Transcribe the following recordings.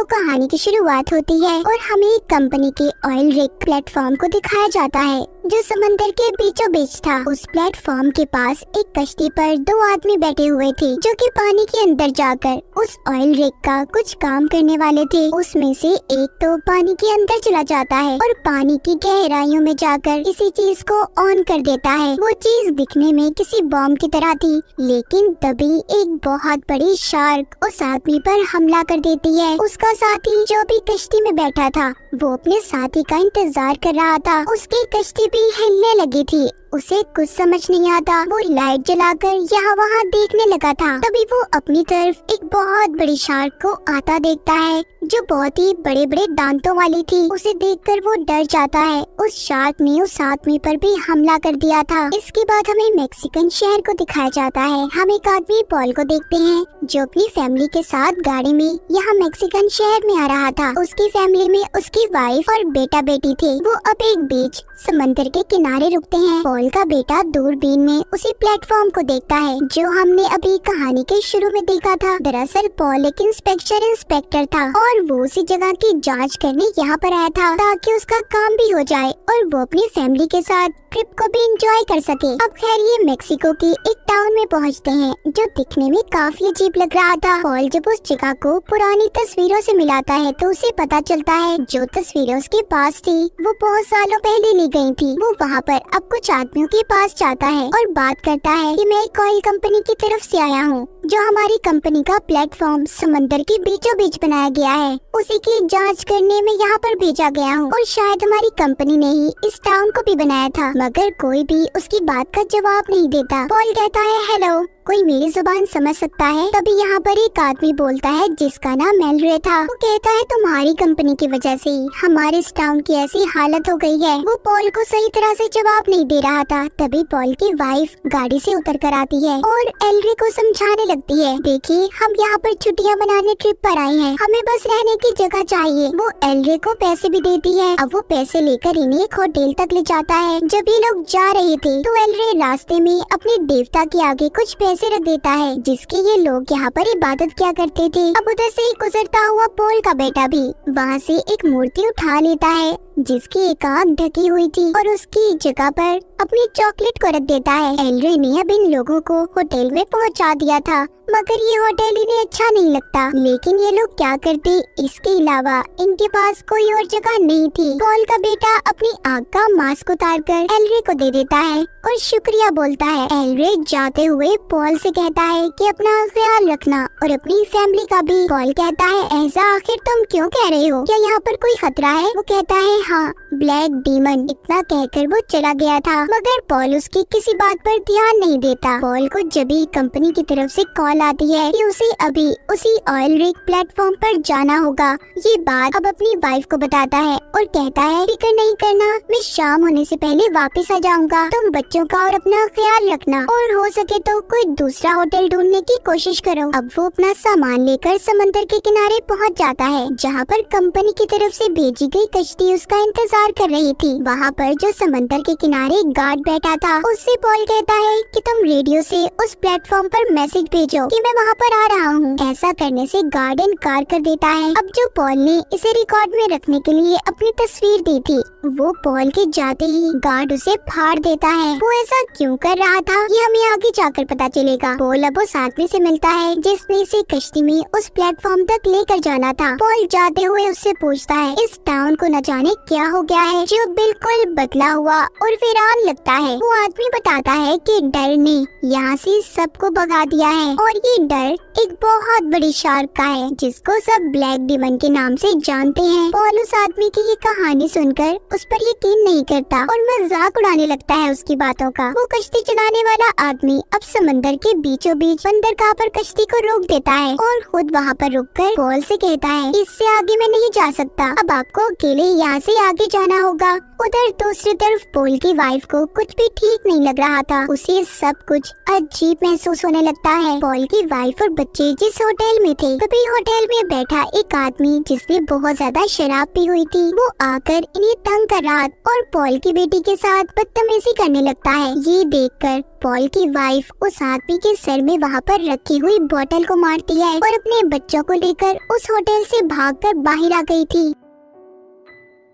तो कहानी की शुरुआत होती है और हमें एक कंपनी के ऑयल रिग प्लेटफॉर्म को दिखाया जाता है जो समंदर के बीचों बीच था। उस प्लेटफॉर्म के पास एक कश्ती पर दो आदमी बैठे हुए थे जो कि पानी के अंदर जाकर उस ऑयल रिग का कुछ काम करने वाले थे। उसमें से एक तो पानी के अंदर चला जाता है और पानी की गहराइयों में जाकर किसी चीज को ऑन कर देता है। वो चीज दिखने में किसी बॉम्ब की तरह थी, लेकिन तभी एक बहुत बड़ी शार्क उस आदमी पर हमला कर देती है। उसका साथी जो भी कश्ती में बैठा था वो अपने साथी का इंतजार कर रहा था। उसकी कश्ती भी हिलने लगी थी। उसे कुछ समझ नहीं आता। वो लाइट जलाकर यहाँ वहाँ देखने लगा था। तभी वो अपनी तरफ एक बहुत बड़ी शार्क को आता देखता है जो बहुत ही बड़े बड़े दांतों वाली थी। उसे देखकर वो डर जाता है। उस शार्क ने उस आदमी पर भी हमला कर दिया था। इसके बाद हमें मैक्सिकन शहर को दिखाया जाता है। हम एक आदमी पॉल को देखते हैं जो अपनी फैमिली के साथ गाड़ी में यहाँ मैक्सिकन शहर में आ रहा था। उसकी फैमिली में उसकी वाइफ और बेटा बेटी थे। वो अब एक बीच समंदर के किनारे रुकते हैं। पॉल का बेटा दूरबीन में उसी प्लेटफॉर्म को देखता है जो हमने अभी कहानी के शुरू में देखा था। दरअसल पॉल एक इंस्पेक्टर था और वो उसी जगह की जांच करने यहाँ पर आया था ताकि उसका काम भी हो जाए और वो अपनी फैमिली के साथ ट्रिप को भी एंजॉय कर सके। अब खैर ये मेक्सिको की एक टाउन में पहुँचते हैं जो दिखने में काफी अजीब लग रहा था। पॉल जब उस जगह को पुरानी तस्वीरों से मिलाता है तो उसे पता चलता है जो तस्वीरें उसके पास थी वो बहुत सालों पहले ली गई थी। वो वहाँ पर अब कुछ आदमियों के पास जाता है और बात करता है कि मैं एक ऑयल कंपनी की तरफ से आया हूँ जो हमारी कंपनी का प्लेटफॉर्म समंदर के बीचों बीच बनाया गया है, उसी की जांच करने में यहाँ पर भेजा गया हूँ और शायद हमारी कंपनी ने ही इस टाउन को भी बनाया था, मगर कोई भी उसकी बात का जवाब नहीं देता। पॉल कहता है हेलो, कोई मेरी जुबान समझ सकता है? तभी यहाँ पर एक आदमी बोलता है जिसका नाम एल्रे था। वो कहता है तुम्हारी कंपनी की वजह से ही हमारे इस टाउन की ऐसी हालत हो गई है। वो पॉल को सही तरह से जवाब नहीं दे रहा था। तभी पॉल की वाइफ गाड़ी से उतर कर आती है और एल्रे को समझाने लगती है देखिए हम यहाँ पर छुट्टियाँ मनाने ट्रिप पर आए हैं, हमें बस रहने की जगह चाहिए। वो एल्रे को पैसे भी देती है। अब वो पैसे लेकर इन्हें एक होटल तक ले जाता है। जब ये लोग जा रहे थे तो एल्रे रास्ते में अपने देवता के आगे कुछ पैसे रख देता है जिसके ये लोग यहाँ पर इबादत किया करते थे। अब उधर से ही गुजरता हुआ पॉल का बेटा भी वहाँ से एक मूर्ति उठा लेता है जिसकी एक आंख ढकी हुई थी और उसकी जगह पर अपनी चॉकलेट को रख देता है। एल्रे ने अब इन लोगों को होटल में पहुँचा दिया था, मगर ये होटल इन्हें अच्छा नहीं लगता। लेकिन ये लोग क्या करते, इसके अलावा इनके पास कोई और जगह नहीं थी। पॉल का बेटा अपनी आँख का मास्क उतार कर एल्रे को दे देता है और शुक्रिया बोलता है। एल्रे जाते हुए पॉल से कहता है कि अपना ख्याल रखना और अपनी फैमिली का भी। पॉल कहता है ऐसा आखिर तुम क्यों कह रहे हो, क्या यहाँ पर कोई खतरा है? वो कहता है हाँ, ब्लैक डीमन। इतना कहकर वो चला गया था, मगर पॉल उसकी किसी बात पर ध्यान नहीं देता। पॉल को जब भी कंपनी की तरफ से कॉल आती है कि उसे अभी उसी ऑयल रिग प्लेटफॉर्म पर जाना होगा, ये बात अब अपनी वाइफ को बताता है और कहता है फिक्र नहीं करना, मैं शाम होने से पहले वापस आ जाऊंगा। तुम बच्चों का और अपना ख्याल रखना और हो सके तो कोई दूसरा होटल ढूंढने की कोशिश करो। अब वो अपना सामान लेकर समंदर के किनारे पहुंच जाता है जहां पर कंपनी की तरफ से भेजी गई कश्ती उसका इंतजार कर रही थी। वहाँ पर जो समंदर के किनारे एक गार्ड बैठा था उससे पॉल कहता है कि तुम रेडियो से उस प्लेटफॉर्म पर मैसेज भेजो कि मैं वहाँ पर आ रहा हूँ। ऐसा करने से गार्ड इनकार कर देता है। अब जो पॉल ने इसे रिकॉर्ड में रखने के लिए अपनी तस्वीर दी थी वो पॉल के जाते ही गार्ड उसे फाड़ देता है। वो ऐसा क्यों कर रहा था ये हमें आगे जाकर पता चलेगा। पॉल अब उस आदमी से मिलता है जिसने इसे कश्ती में उस प्लेटफॉर्म तक लेकर जाना था। पॉल जाते हुए उससे पूछता है इस टाउन को न जाने क्या हो गया है जो बिल्कुल बदला हुआ और वीरान लगता है। वो आदमी बताता है कि डर ने यहाँ से सबको भगा दिया है और ये डर एक बहुत बड़ी शार्क का है जिसको सब ब्लैक डीमन के नाम से जानते हैं। पॉल उस आदमी की ये कहानी सुनकर उस पर यकीन नहीं करता और मजाक उड़ाने लगता है उसकी बातों का। वो कश्ती चलाने वाला आदमी अब समंदर के बीचों बीच बंदरगाह पर कश्ती को रोक देता है और खुद वहाँ पर रुककर पॉल से कहता है इससे आगे मैं नहीं जा सकता, अब आपको अकेले यहाँ से आगे जाना होगा उधर दूसरी तरफ पॉल की वाइफ को कुछ भी ठीक नहीं लग रहा था। उसे सब कुछ अजीब महसूस होने लगता है। पॉल की वाइफ और बच्चे जिस होटल में थे, तभी होटल में बैठा एक आदमी जिसने बहुत ज्यादा शराब पी हुई थी, वो आकर इन्हें तंग कर रहा और पॉल की बेटी के साथ बदतमीजी करने लगता है। ये देखकर पॉल की वाइफ उस आदमी के सर में वहाँ पर रखी हुई बोतल को मारती है और अपने बच्चों को लेकर उस होटल से भागकर बाहर आ गई थी।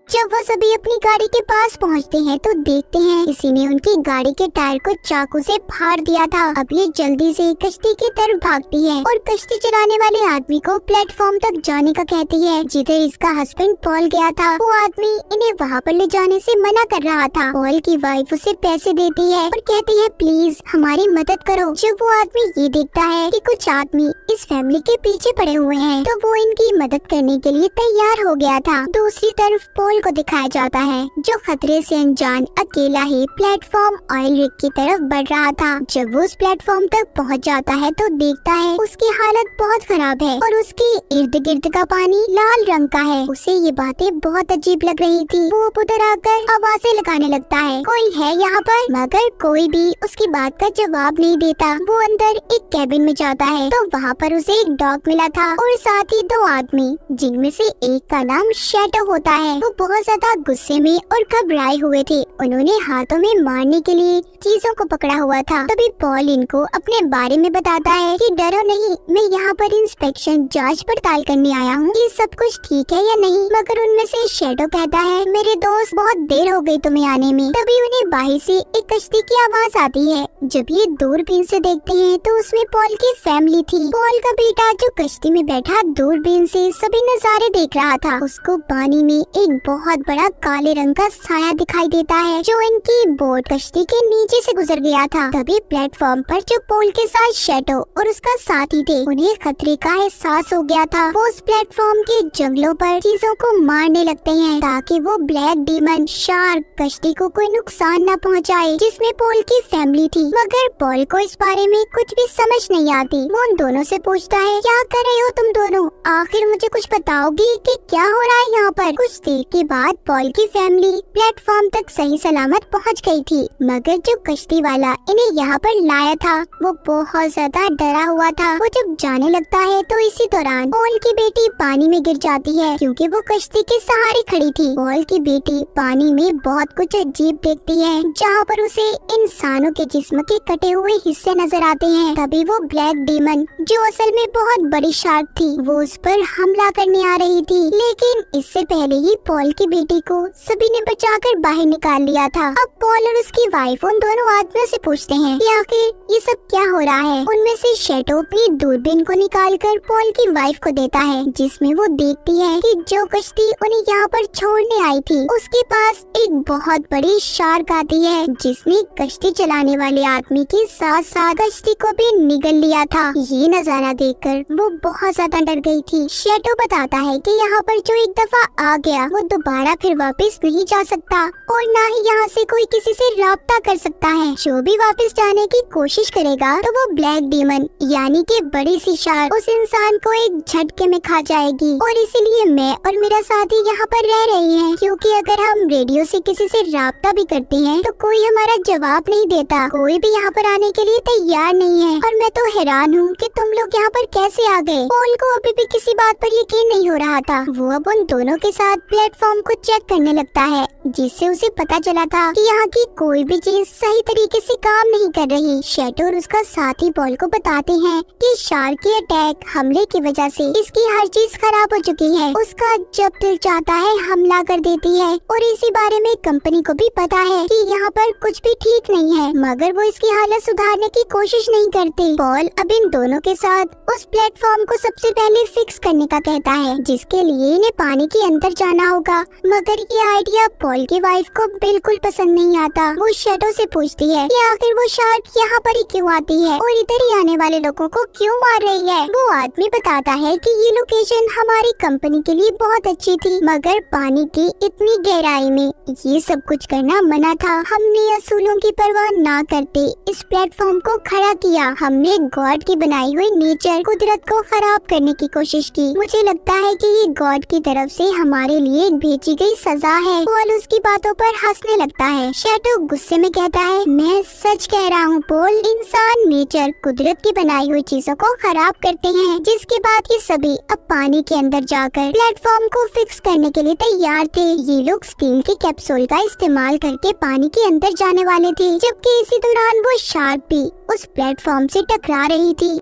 जब वो सभी अपनी गाड़ी के पास पहुंचते हैं तो देखते हैं किसी ने उनकी गाड़ी के टायर को चाकू से फाड़ दिया था। अब ये जल्दी से कश्ती की तरफ भागती है और कश्ती चलाने वाले आदमी को प्लेटफॉर्म तक जाने का कहती है जिधर इसका हस्बैंड पॉल गया था। वो आदमी इन्हें वहाँ पर ले जाने से मना कर रहा था। पॉल की वाइफ उसे पैसे देती है और कहती है प्लीज हमारी मदद करो। जब वो आदमी ये देखता है कि कुछ आदमी इस फैमिली के पीछे पड़े हुए हैं तो वो इनकी मदद करने के लिए तैयार हो गया था। दूसरी तरफ पॉल को दिखाया जाता है जो खतरे से अनजान अकेला ही प्लेटफॉर्म ऑयल रिग की तरफ बढ़ रहा था। जब वो उस प्लेटफॉर्म तक पहुंच जाता है तो देखता है उसकी हालत बहुत खराब है और उसके इर्द गिर्द का पानी लाल रंग का है। उसे ये बातें बहुत अजीब लग रही थी। वो उधर आकर आवाजें लगाने लगता है, कोई है यहाँ पर? मगर कोई भी उसकी बात का जवाब नहीं देता। वो अंदर एक कैबिन में जाता है तो वहाँ पर उसे एक डॉग मिला था और साथ ही दो आदमी जिनमें से एक का नाम शैडो होता है। वो बहुत ज्यादा गुस्से में और घबराए हुए थे। उन्होंने हाथों में मारने के लिए चीजों को पकड़ा हुआ था। तभी पॉल इनको अपने बारे में बताता है कि डरो नहीं, मैं यहाँ पर इंस्पेक्शन जांच पड़ताल करने आया हूँ कि सब कुछ ठीक है या नहीं। मगर उनमें से शैडो कहता है मेरे दोस्त बहुत देर हो गई तुम्हें आने में। तभी उन्हें बाहर से एक कश्ती की आवाज आती है। जब ये दूरबीन से देखते हैं तो उसमें पॉल की फैमिली थी। पॉल का बेटा जो कश्ती में बैठा दूरबीन से सभी नजारे देख रहा था। उसको पानी में एक बहुत बड़ा काले रंग का साया दिखाई देता है जो इनकी बोट कश्ती के नीचे से गुजर गया था। तभी प्लेटफॉर्म पर जो पॉल के साथ शैडो और उसका साथी थे उन्हें खतरे का एहसास हो गया था। वो उस प्लेटफॉर्म के जंगलों पर चीजों को मारने लगते हैं ताकि वो ब्लैक डीमन शार्क कश्ती को कोई नुकसान न पहुंचाए जिसमें पॉल की फैमिली थी। मगर पॉल को इस बारे में कुछ भी समझ नहीं आती। वो उन दोनों से पूछता है क्या कर रहे हो तुम दोनों? आखिर मुझे कुछ बताओगी कि क्या हो रहा है यहाँ पर? कुछ देर के बाद पॉल की फैमिली प्लेटफॉर्म तक सही सलामत पहुंच गई थी। मगर जो कश्ती वाला इन्हें यहाँ पर लाया था वो बहुत ज्यादा डरा हुआ था। वो जब जाने लगता है तो इसी दौरान पॉल की बेटी पानी में गिर जाती है क्योंकि वो कश्ती के सहारे खड़ी थी। पॉल की बेटी पानी में बहुत कुछ अजीब देखती है जहाँ पर उसे इंसानों के जिस्म के कटे हुए हिस्से नजर आते हैं। तभी वो ब्लैक डीमन जो असल में बहुत बड़ी शार्क थी वो उस पर हमला करने आ रही थी। लेकिन इससे पहले ही पॉल की बेटी को सभी ने बचाकर बाहर निकाल लिया था। अब पॉल और उसकी वाइफ उन दोनों आदमियों से पूछते हैं कि आखिर ये सब क्या हो रहा है। उनमें से शैडो अपनी दूरबीन को निकालकर पॉल की वाइफ को देता है जिसमें वो देखती है कि जो कश्ती उन्हें यहाँ पर छोड़ने आई थी उसके पास एक बहुत बड़ी शार्क आती है जिसने कश्ती चलाने वाले आदमी के साथ साथ कश्ती को भी निगल लिया था। ये नजारा देखकर वो बहुत ज्यादा डर गई थी। शैडो बताता है कि यहाँ पर जो एक दफा आ गया वो दोबारा फिर वापस नहीं जा सकता और न ही यहाँ से कोई किसी से राब्ता कर सकता है। जो भी वापस जाने की कोशिश करेगा तो वो ब्लैक डीमन यानी कि बड़ी सी शार्क उस इंसान को एक झटके में खा जाएगी। और इसीलिए मैं और मेरा साथी यहाँ पर रह रहे हैं क्योंकि अगर हम रेडियो से किसी से राब्ता भी करते हैं तो कोई हमारा जवाब नहीं देता। कोई भी यहाँ पर आने के लिए तैयार नहीं है और मैं तो हैरान हूँ कि तुम लोग यहाँ पर कैसे आ गए। पॉल को अभी भी किसी बात पर यकीन नहीं हो रहा था। वो अब उन दोनों के साथ प्लेटफॉर्म को चेक करने लगता है जिससे उसे पता चला था कि यहाँ की कोई भी चीज सही तरीके से काम नहीं कर रही। शैडो और उसका साथी पॉल को बताते हैं कि शार्क के अटैक हमले की वजह से इसकी हर चीज खराब हो चुकी है। उसका जब दिल चाहता है हमला कर देती है और इसी बारे में कंपनी को भी पता है कि यहाँ पर कुछ भी ठीक नहीं है मगर वो इसकी हालत सुधारने की कोशिश नहीं करते। पॉल अब इन दोनों के साथ उस प्लेटफॉर्म को सबसे पहले फिक्स करने का कहता है जिसके लिए इन्हें पानी के अंदर जाना होगा। मगर ये आइडिया पॉल की वाइफ को बिल्कुल पसंद नहीं आता। वो शैडो से पूछती है कि आखिर वो शार्क यहाँ पर ही क्यों आती है और इधर ही आने वाले लोगों को क्यों मार रही है। वो आदमी बताता है कि ये लोकेशन हमारी कंपनी के लिए बहुत अच्छी थी मगर पानी की इतनी गहराई में ये सब कुछ करना मना था। हमने असूलों की परवाह ना करते इस प्लेटफॉर्म को खड़ा किया। हमने गॉड की बनाई हुई नेचर कुदरत को खराब करने की कोशिश की। मुझे लगता है कि ये गॉड की तरफ से हमारे लिए एक भेजी गई सजा है। पॉल उसकी बातों पर हंसने लगता है। शैडो गुस्से में कहता है, मैं सच कह रहा हूँ पॉल, इंसान नेचर कुदरत की बनाई हुई चीजों को खराब करते हैं। जिसके बाद ये सभी अब पानी के अंदर जाकर प्लेटफॉर्म को फिक्स करने के लिए तैयार थे। ये लोग स्टील के कैप्सूल का इस्तेमाल करके पानी के अंदर जाने वाले थे, जबकि इसी दौरान वो शार्क भी उस प्लेटफॉर्म से टकरा रही थी।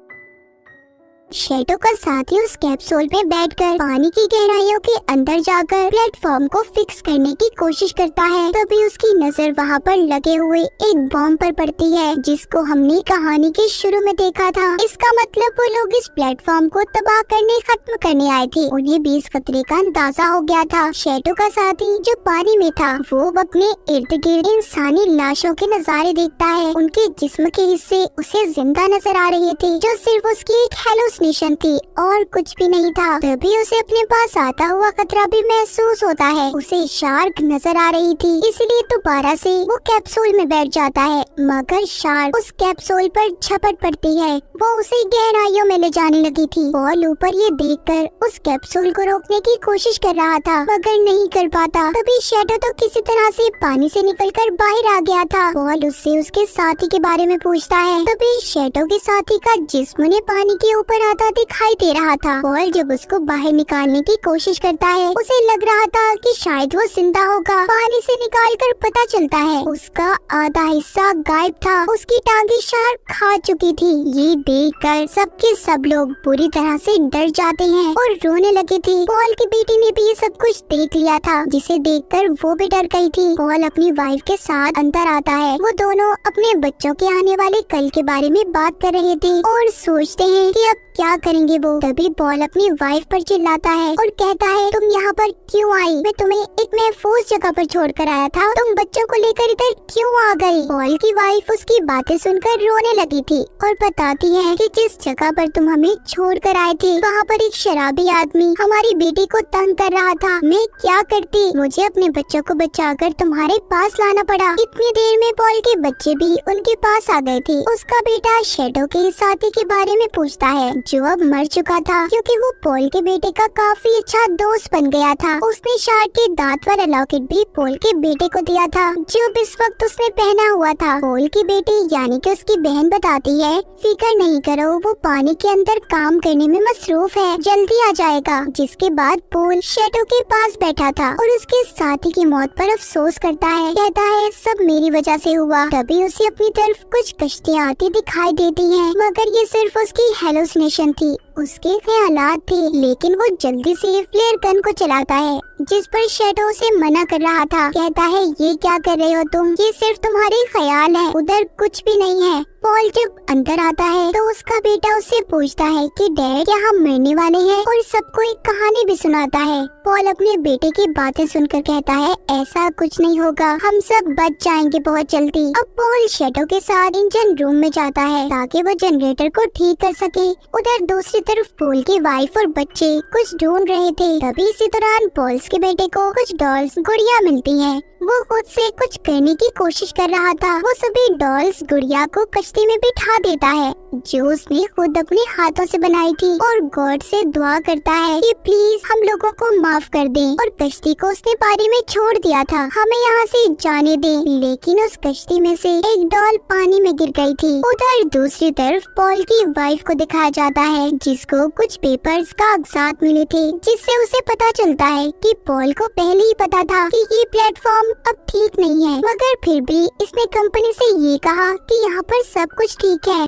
शैडो का साथी उस कैप्सूल में बैठकर पानी की गहराइयों के अंदर जाकर प्लेटफॉर्म को फिक्स करने की कोशिश करता है। तभी उसकी नजर वहाँ पर लगे हुए एक बॉम्ब पर पड़ती है, जिसको हमने कहानी के शुरू में देखा था। इसका मतलब वो लोग इस प्लेटफॉर्म को तबाह करने खत्म करने आए थे। उन्हें भी इस खतरे का अंदाजा हो गया था। शैडो का साथी जो पानी में था, वो अपने इर्द गिर्द इंसानी लाशों के नजारे देखता है। उनके जिस्म के हिस्से उसे जिंदा नजर आ रहे थे, जो सिर्फ उसकी एक हेलुसिनेशन थी और कुछ भी नहीं था। तभी उसे अपने पास आता हुआ खतरा भी महसूस होता है। उसे शार्क नजर आ रही थी, इसलिए दोबारा से वो कैप्सूल में बैठ जाता है, मगर शार्क उस कैप्सूल पर झपट पड़ती है। वो उसे गहराइयों में ले जाने लगी थी। पॉल ऊपर ये देखकर उस कैप्सूल को रोकने की कोशिश कर रहा था, मगर नहीं कर पाता। तभी शैडो तो किसी तरह से पानी से निकलकर बाहर आ गया था। पॉल उससे उसके साथी के बारे में पूछता है। तभी शैडो के साथी का जिस्म ने पानी के ऊपर आता दिखाई दे रहा था। पॉल जब उसको बाहर निकालने की कोशिश करता है, उसे लग रहा था कि शायद वो जिंदा होगा। पानी से निकालकर पता चलता है उसका आधा हिस्सा गायब था। उसकी टांगे शार्क खा चुकी थी। ये देखकर सबके सब लोग बुरी तरह से डर जाते हैं और रोने लगे थे। पॉल की बेटी ने भी ये सब कुछ देख लिया था, जिसे देखकर वो भी डर गई थी। पॉल अपनी वाइफ के साथ अंदर आता है। वो दोनों अपने बच्चों के आने वाले कल के बारे में बात कर रहे थे और सोचते हैं कि अब क्या करेंगे वो। तभी पॉल अपनी वाइफ पर चिल्लाता है और कहता है, तुम यहाँ पर क्यों आई? मैं तुम्हें एक महफूज जगह पर छोड़कर आया था, तुम बच्चों को लेकर इधर क्यों आ गई? पॉल की वाइफ उसकी बातें सुनकर रोने लगी थी और बताती है कि जिस जगह पर तुम हमें छोड़कर आए थे, वहाँ पर एक शराबी आदमी हमारी बेटी को तंग कर रहा था। मैं क्या करती? मुझे अपने बच्चों को बचाकर तुम्हारे पास लाना पड़ा। इतनी देर में पॉल के बच्चे भी उनके पास आ गए थे। उसका बेटा शैडो के साथी के बारे में पूछता है, जो अब मर चुका था, क्योंकि वो पॉल के बेटे का काफी अच्छा दोस्त बन गया था। उसने शार्क के दांत वाला लॉकेट भी पॉल के बेटे को दिया था, जो इस वक्त उसने पहना हुआ था। पॉल की बेटी यानी कि उसकी बहन बताती है, फिक्र नहीं करो, वो पानी के अंदर काम करने में मसरूफ है, जल्दी आ जाएगा। जिसके बाद पॉल शैडो के पास बैठा था और उसके साथी की मौत पर अफसोस करता है। कहता है, सब मेरी वजह से हुआ। तभी उसे अपनी तरफ कुछ कश्तियाँ आती दिखाई देती हैं, मगर ये सिर्फ उसकी हेलुसिनेशन थी, उसके ख्यालात थे। लेकिन वो जल्दी से फ्लेयर गन को चलाता है, जिस पर शैडो से मना कर रहा था। कहता है, ये क्या कर रहे हो तुम? ये सिर्फ तुम्हारे ख्याल है, उधर कुछ भी नहीं है। पॉल जब अंदर आता है तो उसका बेटा उससे पूछता है कि डैड, क्या हम मरने वाले हैं? और सबको एक कहानी भी सुनाता है। पॉल अपने बेटे की बातें सुनकर कहता है, ऐसा कुछ नहीं होगा, हम सब बच जाएंगे बहुत जल्दी। अब पॉल शैडो के साथ इंजन रूम में जाता है ताकि वो जनरेटर को ठीक कर सके। उधर दूसरी तरफ पॉल की वाइफ और बच्चे कुछ ढूंढ रहे थे। तभी इसी दौरान पॉल के बेटे को कुछ डॉल्स गुड़िया मिलती हैं। वो खुद से कुछ करने की कोशिश कर रहा था। वो सभी डॉल्स गुड़िया को कश्ती में बिठा देता है, जो उसने खुद अपने हाथों से बनाई थी, और गॉड से दुआ करता है कि प्लीज हम लोगों को माफ कर दें। और कश्ती को उसने पानी में छोड़ दिया था, हमें यहाँ से जाने दें। लेकिन उस कश्ती में से एक डॉल पानी में गिर गई थी। उधर दूसरी तरफ पॉल की वाइफ को दिखाया जाता है, जिसको कुछ पेपर्स कागजात मिले थे, जिससे उसे पता चलता है कि पॉल को पहले ही पता था कि ये प्लेटफॉर्म अब ठीक नहीं है, मगर फिर भी इसने कंपनी से ये कहा कि यहाँ पर सब कुछ ठीक है।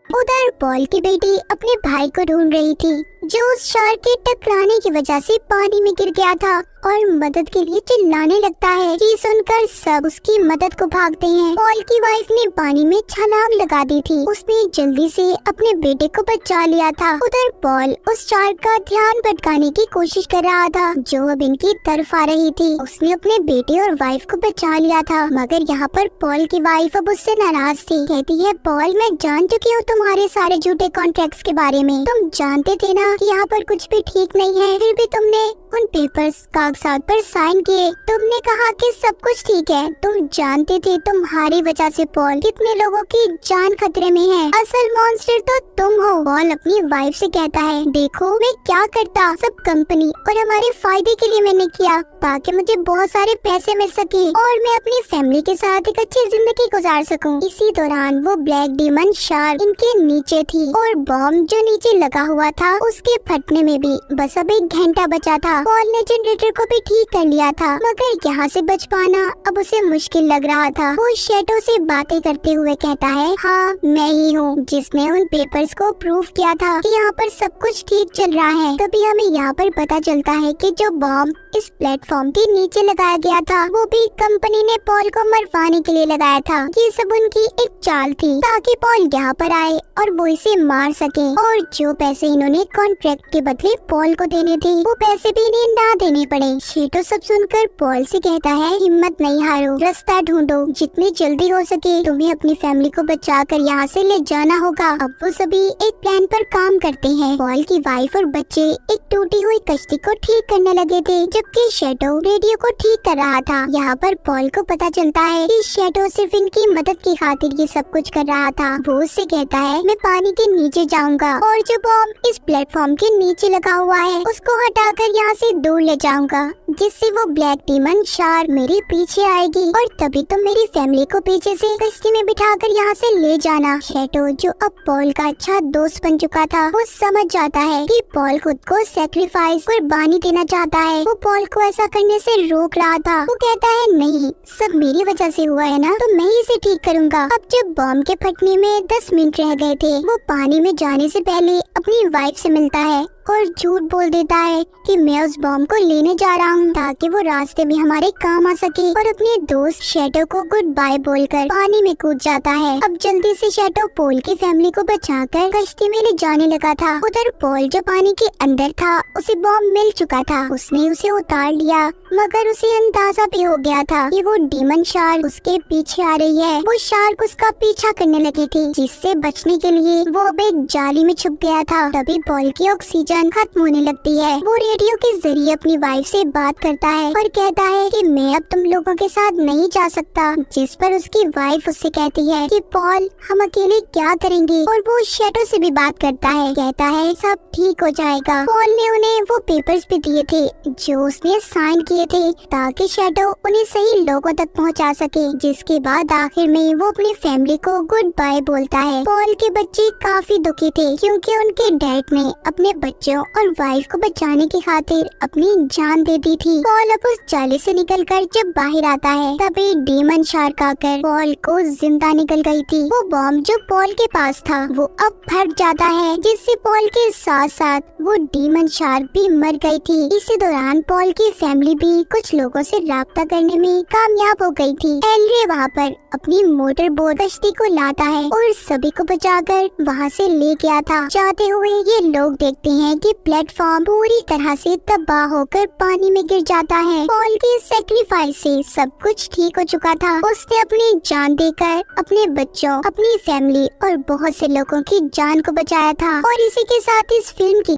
उधर पॉल की बेटी अपने भाई को ढूंढ रही थी, जो उस शार्क के टकराने की वजह से पानी में गिर गया था और मदद के लिए चिल्लाने लगता है। ये सुनकर सब उसकी मदद को भागते हैं। पॉल की वाइफ ने पानी में छलांग लगा दी थी। उसने जल्दी से अपने बेटे को बचा लिया था। उधर पॉल उस शार्क का ध्यान भटकाने की कोशिश कर रहा था, जो अब इनकी तरफ आ रही थी। उसने अपने बेटे और वाइफ को बचा लिया था, मगर यहाँ पर पॉल की वाइफ अब उससे नाराज थी। कहती है, पॉल, मैं जान चुकी हूँ तुम्हारे सारे झूठे कॉन्ट्रैक्ट्स के बारे में। तुम जानते थे ना कि यहाँ पर कुछ भी ठीक नहीं है, फिर भी तुमने उन पेपर्स कागजात पर साइन किए। तुमने कहा कि सब कुछ ठीक है। तुम जानते थे तुम्हारी वजह से पॉल कितने लोगों की जान खतरे में है। असल मॉन्स्टर तो तुम हो। पॉल अपनी वाइफ से कहता है, देखो मैं क्या करता, सब कंपनी और हमारे फायदे के लिए मैंने किया, ताकि मुझे बहुत सारे पैसे मिल सके और मैं अपनी फैमिली के साथ एक अच्छी जिंदगी गुजार सकूं। इसी दौरान वो ब्लैक डीमन शार्क इनके नीचे थी और बॉम्ब जो नीचे लगा हुआ था उसके फटने में भी बस अब 1 घंटा बचा था। पॉल ने जनरेटर को भी ठीक कर लिया था, मगर यहाँ से बच पाना अब उसे मुश्किल लग रहा था। वो शैडो से बातें करते हुए कहता है, हाँ मैं ही हूँ जिसने उन पेपर्स को प्रूव किया था कि यहाँ पर सब कुछ ठीक चल रहा है। तभी हमें यहाँ पर पता चलता है कि जो बॉम्ब इस प्लेटफॉर्म के नीचे लगाया गया था वो भी कंपनी ने पॉल को मरवाने के लिए लगाया था। ये सब उनकी एक चाल थी ताकि पॉल यहाँ पर आए और वो इसे मार सके, और जो पैसे इन्होंने कॉन्ट्रैक्ट के बदले पॉल को देने थे वो पैसे भी इन्हें ना देने पड़े। शेटो सब सुनकर पॉल से कहता है, हिम्मत नहीं हारो, रास्ता ढूंढो, जितनी जल्दी हो सके तुम्हें अपनी फैमिली को बचाकर यहाँ से ले जाना होगा। अब वो सभी एक प्लान पर काम करते हैं। पॉल की वाइफ और बच्चे एक टूटी हुई कश्ती को ठीक करने लगे थे, जबकि शेडो रेडियो को ठीक कर रहा था। यहाँ पर पॉल को पता चलता है कि शेडो सिर्फ इनकी मदद की खातिर ये सब कुछ कर रहा था। वो उससे कहता है, मैं पानी के नीचे जाऊंगा और जो बॉम्ब इस प्लेटफॉर्म के नीचे लगा हुआ है उसको हटाकर यहाँ से दूर ले जाऊंगा, जिससे वो ब्लैक डीमन शार्क मेरे पीछे आएगी और तभी तो मेरी फैमिली को पीछे से कश्ती में बिठाकर यहाँ से ले जाना। शेडो जो अब पॉल का अच्छा दोस्त बन चुका था वो समझ जाता है कि पॉल खुद को सैक्रिफाइस कुर्बानी देना चाहता है। वो पॉल को ऐसा करने से रोक रहा था। वो कहता है, नहीं सब मेरी वजह से हुआ है ना, तो मैं ही इसे ठीक करूंगा। अब जब बॉम्ब के फटने में 10 मिनट रह गए थे, वो पानी में जाने से पहले अपनी वाइफ से मिलता है और झूठ बोल देता है कि मैं उस बॉम्ब को लेने जा रहा हूँ ताकि वो रास्ते में हमारे काम आ सके, और अपने दोस्त शेडो को गुड बाय बोलकर पानी में कूद जाता है। अब जल्दी से शेडो पॉल की फैमिली को बचाकर कश्ती में ले जाने लगा था। उधर पॉल जो पानी के अंदर था उसे बॉम्ब मिल चुका था। उसने उसे उतार लिया, मगर उसे अंदाजा भी हो गया था कि वो डीमन शार्क उसके पीछे आ रही है। वो शार्क उसका पीछा करने लगी थी, जिससे बचने के लिए वो अब एक जाली में छुप गया था। तभी पॉल की ऑक्सीजन खत्म होने लगती है। वो रेडियो के जरिए अपनी वाइफ से बात करता है और कहता है कि मैं अब तुम लोगों के साथ नहीं जा सकता, जिस पर उसकी वाइफ उससे कहती है कि पॉल हम अकेले क्या करेंगे, और वो शेडो से भी बात करता है, कहता है सब ठीक हो जाएगा। पॉल ने उन्हें वो पेपर्स भी दिए थे जो उसने साइन किए थे ताकि शेडो उन्हें सही लोगों तक पहुंचा सके, जिसके बाद आखिर में वो अपनी फैमिली को गुड बाय बोलता है। पॉल के बच्चे काफी दुखी थे क्योंकि उनके डैड ने अपने बच्चों और वाइफ को बचाने की खातिर अपनी जान दे दी थी। पॉल अब उस जाले से निकलकर जब बाहर आता है तभी डीमन शार्क आकर पॉल को जिंदा निकल गई थी। वो बॉम्ब जो पॉल के पास था वो अब फट जाता है, जिससे पॉल के साथ साथ वो डीमन शार्क भी मर गई थी। इसी दौरान पॉल की फैमिली भी कुछ लोगों से राब्ता करने में कामयाब हो गई थी। एलरे वहाँ पर अपनी मोटर बोट कश्ती को लाता है और सभी को बचाकर वहाँ से ले गया था। जाते हुए ये लोग देखते हैं कि प्लेटफॉर्म पूरी तरह से तबाह होकर पानी में गिर जाता है। पॉल की सैक्रिफाइस से सब कुछ ठीक हो चुका था। उसने अपनी जान देकर अपने बच्चों, अपनी फैमिली और बहुत से लोगों की जान को बचाया था। और इसी के साथ इस फिल्म की